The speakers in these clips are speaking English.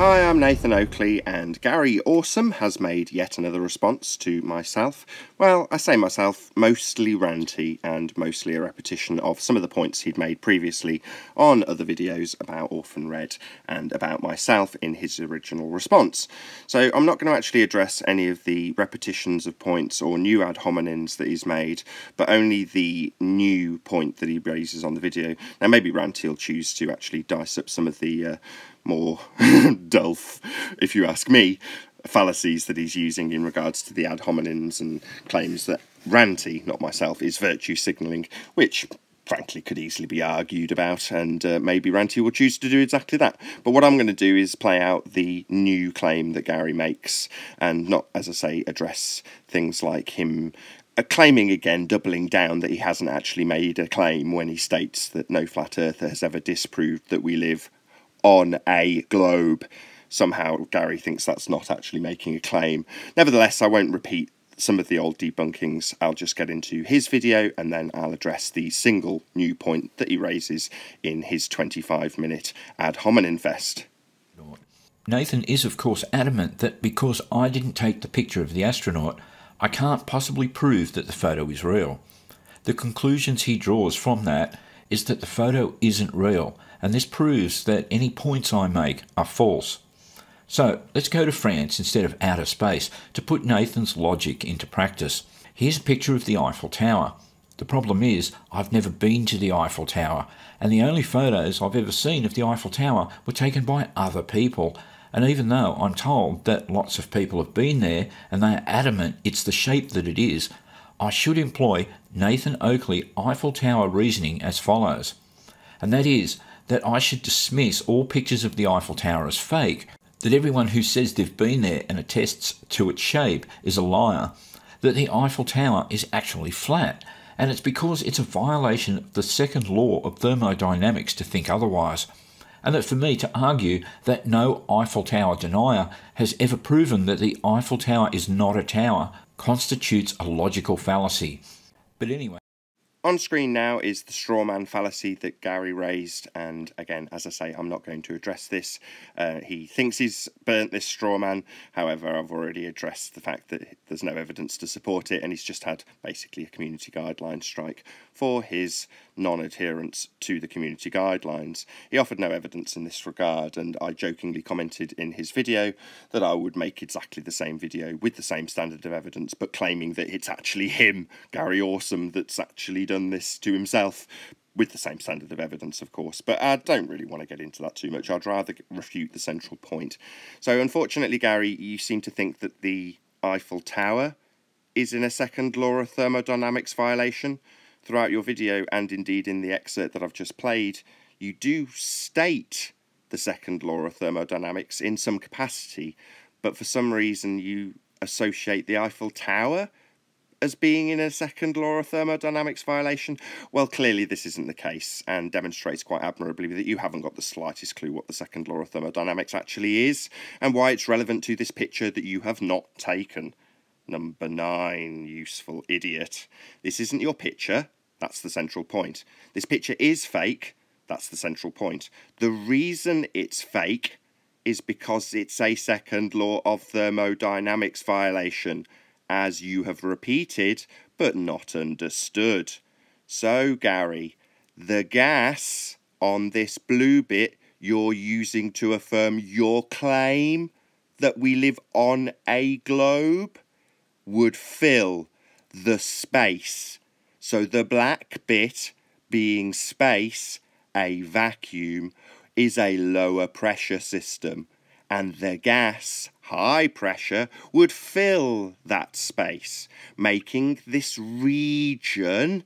Hi, I'm Nathan Oakley, and Gary Orsum has made yet another response to myself. Well, I say myself, mostly ranty and mostly a repetition of some of the points he'd made previously on other videos about Orphan Red and about myself in his original response. So I'm not going to actually address any of the repetitions of points or new ad hominems that he's made, but only the new point that he raises on the video. Now maybe Ranty will choose to actually dice up some of the more dull, if you ask me, fallacies that he's using in regards to the ad hominems, and claims that Ranty, not myself, is virtue signalling, which frankly could easily be argued about, and maybe Ranty will choose to do exactly that. But what I'm going to do is play out the new claim that Gary makes, and not, as I say, address things like him claiming again, doubling down, that he hasn't actually made a claim when he states that no flat earther has ever disproved that we live on a globe. Somehow Gary thinks that's not actually making a claim. Nevertheless, I won't repeat some of the old debunkings. I'll just get into his video and then I'll address the single new point that he raises in his 25-minute ad hominem fest. Nathan is of course adamant that because I didn't take the picture of the astronaut, I can't possibly prove that the photo is real. The conclusions he draws from that is that the photo isn't real, and this proves that any points I make are false. So let's go to France instead of outer space to put Nathan's logic into practice. Here's a picture of the Eiffel Tower. The problem is I've never been to the Eiffel Tower, and the only photos I've ever seen of the Eiffel Tower were taken by other people. And even though I'm told that lots of people have been there and they are adamant it's the shape that it is, I should employ Nathan Oakley Eiffel Tower reasoning as follows. And that is that I should dismiss all pictures of the Eiffel Tower as fake, that everyone who says they've been there and attests to its shape is a liar, that the Eiffel Tower is actually flat, and it's because it's a violation of the second law of thermodynamics to think otherwise, and that for me to argue that no Eiffel Tower denier has ever proven that the Eiffel Tower is not a tower constitutes a logical fallacy. But anyway. On screen now is the strawman fallacy that Gary raised, and again, as I say, I'm not going to address this. He thinks he's burnt this strawman. However, I've already addressed the fact that there's no evidence to support it, and he's just had basically a community guideline strike for his non-adherence to the community guidelines. He offered no evidence in this regard, and I jokingly commented in his video that I would make exactly the same video with the same standard of evidence, but claiming that it's actually him, Gary Orsum, that's actually done this to himself, with the same standard of evidence, of course. But I don't really want to get into that too much. I'd rather refute the central point. So unfortunately, Gary, you seem to think that the Eiffel Tower is in a second law of thermodynamics violation. Throughout your video, and indeed in the excerpt that I've just played, you do state the second law of thermodynamics in some capacity, but for some reason you associate the Eiffel Tower as being in a second law of thermodynamics violation. Well, clearly this isn't the case, and demonstrates quite admirably that you haven't got the slightest clue what the second law of thermodynamics actually is, and why it's relevant to this picture that you have not taken. Number 9, useful idiot. This isn't your picture. That's the central point. This picture is fake. That's the central point. The reason it's fake is because it's a second law of thermodynamics violation, as you have repeated but not understood. So, Gary, the gas on this blue bit you're using to affirm your claim that we live on a globe would fill the space. So the black bit, being space, a vacuum, is a lower pressure system, and the gas, high pressure, would fill that space, making this region,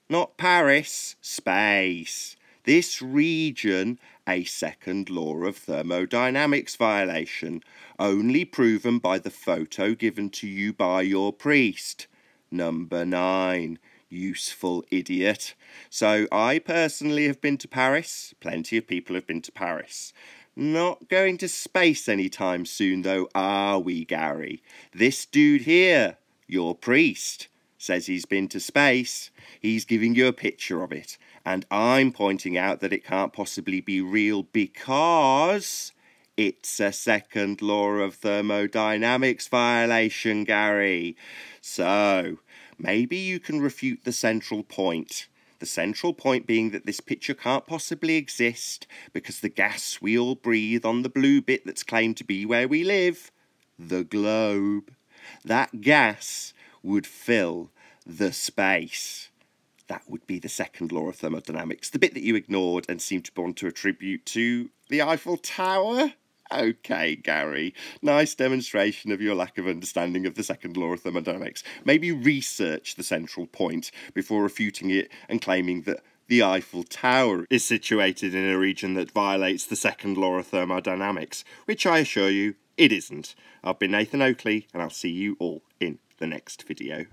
not Paris, space, this region a second law of thermodynamics violation, only proven by the photo given to you by your priest. Number 9. Useful idiot. So I personally have been to Paris. Plenty of people have been to Paris. Not going to space anytime soon though, are we, Gary? This dude here, your priest, says he's been to space. He's giving you a picture of it, and I'm pointing out that it can't possibly be real because It's a second law of thermodynamics violation, Gary. So, maybe you can refute the central point. The central point being that this picture can't possibly exist because the gas we all breathe on the blue bit that's claimed to be where we live, the globe, that gas would fill the space. That would be the second law of thermodynamics, the bit that you ignored and seemed to want to attribute to the Eiffel Tower. Okay, Gary, nice demonstration of your lack of understanding of the second law of thermodynamics. Maybe research the central point before refuting it and claiming that the Eiffel Tower is situated in a region that violates the second law of thermodynamics, which I assure you, it isn't. I've been Nathan Oakley, and I'll see you all in the next video.